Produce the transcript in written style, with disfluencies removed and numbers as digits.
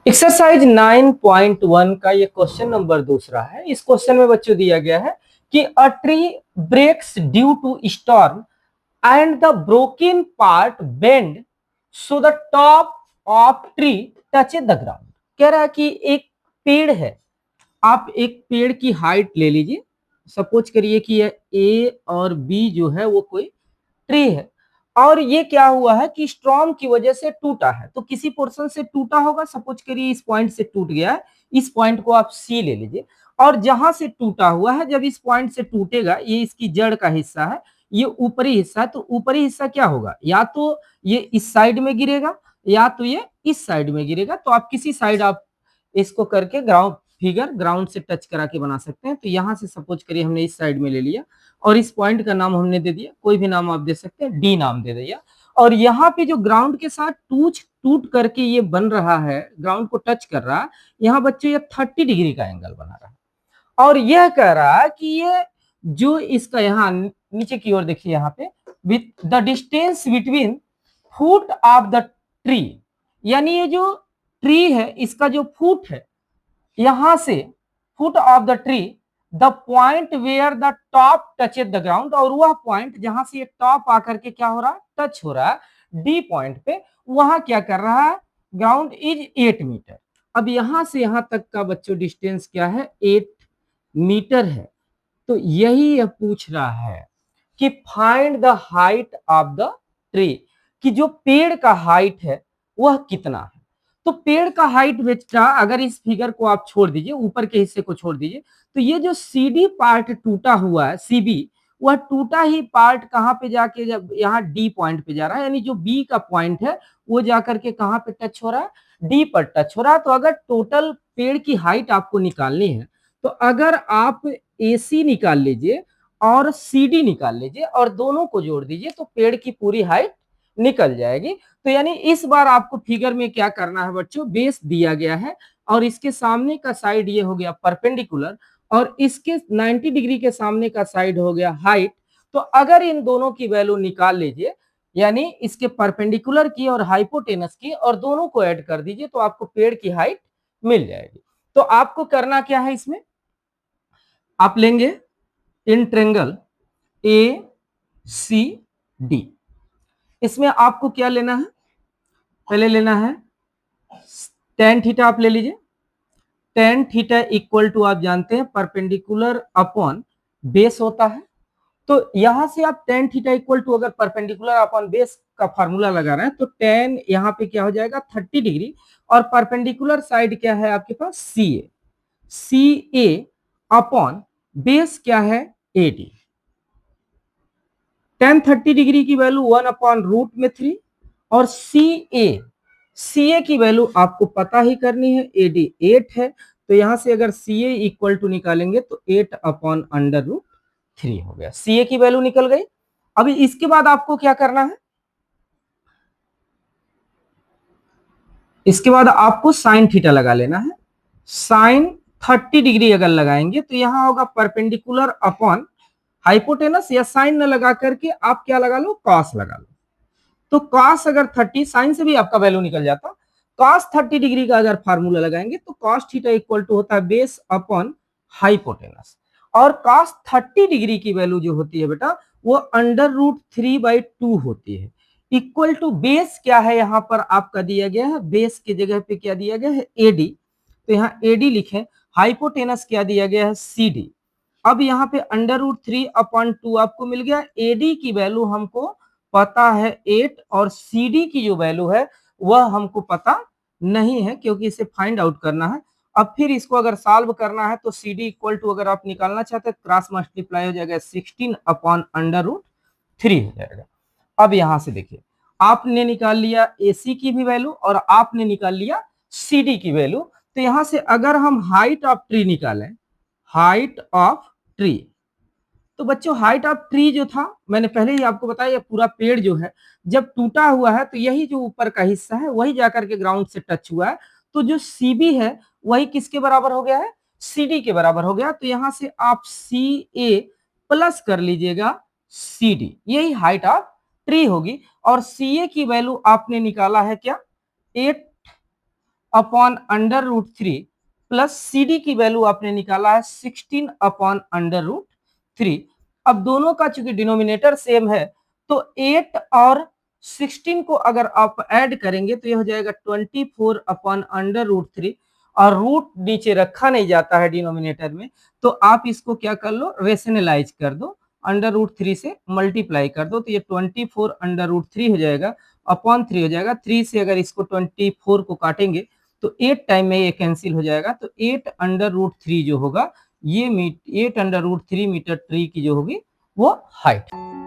Exercise 9.1 का ये question number दूसरा है। इस क्वेश्चन में बच्चों दिया गया है कि a tree breaks due to storm and the broken part bend so the top of tree touch the ground. कह रहा है कि एक पेड़ है, आप एक पेड़ की हाइट ले लीजिए। सपोज करिए कि ये ए और बी जो है वो कोई ट्री है और ये क्या हुआ है कि स्ट्रॉम की वजह से टूटा है, तो किसी पोर्शन से टूटा होगा। सपोज करिए इस पॉइंट से टूट गया है, इस पॉइंट को आप सी ले लीजिए और जहां से टूटा हुआ है, जब इस पॉइंट से टूटेगा, ये इसकी जड़ का हिस्सा है, ये ऊपरी हिस्सा है, तो ऊपरी हिस्सा क्या होगा, या तो ये इस साइड में गिरेगा या तो ये इस साइड में गिरेगा। तो आप किसी साइड आप इसको करके ग्राउंड फिगर ग्राउंड से टच करा के बना सकते हैं। तो यहां से सपोज करिए हमने इस साइड में ले लिया और इस पॉइंट का नाम हमने दे दिया, कोई भी नाम आप दे सकते हैं, डी नाम दे दिया। और यहाँ पे जो ग्राउंड के साथ टूट करके ये बन रहा है, ग्राउंड को टच कर रहा है, यहाँ बच्चे ये 30 डिग्री का एंगल बना रहा है और यह कह रहा है कि ये जो इसका यहाँ नीचे की ओर देखिए, यहाँ पे with the distance between foot of the tree, यानी ये जो ट्री है इसका जो फुट है, यहां से foot of the tree, the point where the top touch the ground, और वह पॉइंट जहां से ये टॉप आकर के क्या हो रहा है, टच हो रहा है डी पॉइंट पे, वहां क्या कर रहा है, ग्राउंड इज 8 मीटर। अब यहां से यहां तक का बच्चों डिस्टेंस क्या है, 8 मीटर है। तो यही यह पूछ रहा है कि find the height of the tree, कि जो पेड़ का हाइट है वह कितना है। तो पेड़ का हाइट बेटा, अगर इस फिगर को आप छोड़ दीजिए, ऊपर के हिस्से को छोड़ दीजिए, तो ये जो सीडी पार्ट टूटा हुआ है, सीबी, वह टूटा ही पार्ट कहां पे जाके, जब यहाँ डी पॉइंट पे जा रहा है, यानी जो बी का पॉइंट है वो जाकर के कहां पे टच हो रहा है, डी पर टच हो रहा है। तो अगर टोटल पेड़ की हाइट आपको निकालनी है, तो अगर आप AC निकाल लीजिए और CD निकाल लीजिए और दोनों को जोड़ दीजिए, तो पेड़ की पूरी हाइट निकल जाएगी। तो यानी इस बार आपको फिगर में क्या करना है बच्चों, बेस दिया गया है और इसके सामने का साइड ये हो गया परपेंडिकुलर और इसके 90 डिग्री के सामने का साइड हो गया हाइट। तो अगर इन दोनों की वैल्यू निकाल लीजिए, यानी इसके परपेंडिकुलर की और हाइपोटेनस की, और दोनों को ऐड कर दीजिए, तो आपको पेड़ की हाइट मिल जाएगी। तो आपको करना क्या है, इसमें आप लेंगे इन ट्रेंगल ACD, इसमें आपको क्या लेना है, पहले लेना है tan थीटा, आप ले लीजिए। tan थीटा इक्वल टू आप जानते हैं परपेंडिकुलर अपॉन बेस होता है। तो यहां से आप tan थीटा इक्वल टू अगर परपेंडिकुलर अपॉन बेस का फार्मूला लगा रहे हैं, तो tan यहां पे क्या हो जाएगा 30 डिग्री, और परपेंडिकुलर साइड क्या है आपके पास, CA अपॉन बेस क्या है, AD। tan 30 डिग्री की वैल्यू 1 अपॉन रूट में 3, और CA की वैल्यू आपको पता ही करनी है, AD 8 है। तो यहां से अगर CA इक्वल टू निकालेंगे तो 8 अपॉन अंडर रूट 3 हो गया, CA की वैल्यू निकल गई। अभी इसके बाद आपको क्या करना है, इसके बाद आपको साइन थीटा लगा लेना है। साइन 30 डिग्री अगर लगाएंगे तो यहां होगा परपेंडिकुलर अपॉन हाइपोटेनस, या साइन न लगा करके आप क्या लगा लो, कॉस लगा लो। तो कॉस अगर 30, साइन से भी आपका वैल्यू निकल जाता, कॉस 30 डिग्री का अगर फार्मूला लगाएंगे तो कॉस थीटा इक्वल टू होता है बेस अपॉन हाइपोटेनस, और कॉस 30 डिग्री की वैल्यू जो होती है बेटा, वो अंडर रूट 3/2 होती है। इक्वल टू बेस क्या है यहाँ पर आपका दिया गया है, बेस की जगह पे क्या दिया गया है, AD, तो यहाँ AD लिखें। हाइपोटेनस क्या दिया गया है, CD। अब यहाँ पे अंडर रूट 3/2 आपको मिल गया। AD की वैल्यू हमको पता है 8, और CD की जो वैल्यू है वह हमको पता नहीं है, क्योंकि इसे फाइंड आउट करना है। अब फिर इसको अगर सॉल्व करना है तो CD इक्वल टू अगर आप निकालना चाहते हैं, क्रॉस मल्टीप्लाई हो जाएगा, 16 अपॉन अंडर रूट 3 हो जाएगा। अब यहां से देखिए, आपने निकाल लिया AC की भी वैल्यू और आपने निकाल लिया CD की वैल्यू। तो यहां से अगर हम हाइट ऑफ ट्री निकालें, हाइट ऑफ ट्री, तो बच्चों हाइट ऑफ ट्री जो था, मैंने पहले ही आपको बताया, ये पूरा पेड़ जो है जब टूटा हुआ है तो यही जो ऊपर का हिस्सा है वही जाकर के ग्राउंड से टच हुआ है। तो जो CB है वही किसके बराबर हो गया है, CD के बराबर हो गया। तो यहां से आप CA प्लस कर लीजिएगा CD, यही हाइट ऑफ ट्री होगी। और CA की वैल्यू आपने निकाला है क्या, 8 upon under root three plus C D की वैल्यू आपने निकाला है 16 अपॉन अंडर रूट थ्री। अब दोनों का चूंकि डिनोमिनेटर सेम है तो 8 और 16 को अगर आप ऐड करेंगे तो यह हो जाएगा 24 अपॉन अंडर रूट थ्री, और रूट नीचे रखा नहीं जाता है डिनोमिनेटर में, तो आप इसको क्या कर लो, रेशनलाइज कर दो, अंडर रूट थ्री से मल्टीप्लाई कर दो, तो ये 24 अंडर रूट थ्री हो जाएगा, अपॉन थ्री हो जाएगा। थ्री से अगर इसको 24 को काटेंगे तो 8 टाइम में ये कैंसिल हो जाएगा, तो 8 अंडर रूट थ्री जो होगा ये 8 under root three metre tree की जो होगी वो हाइट।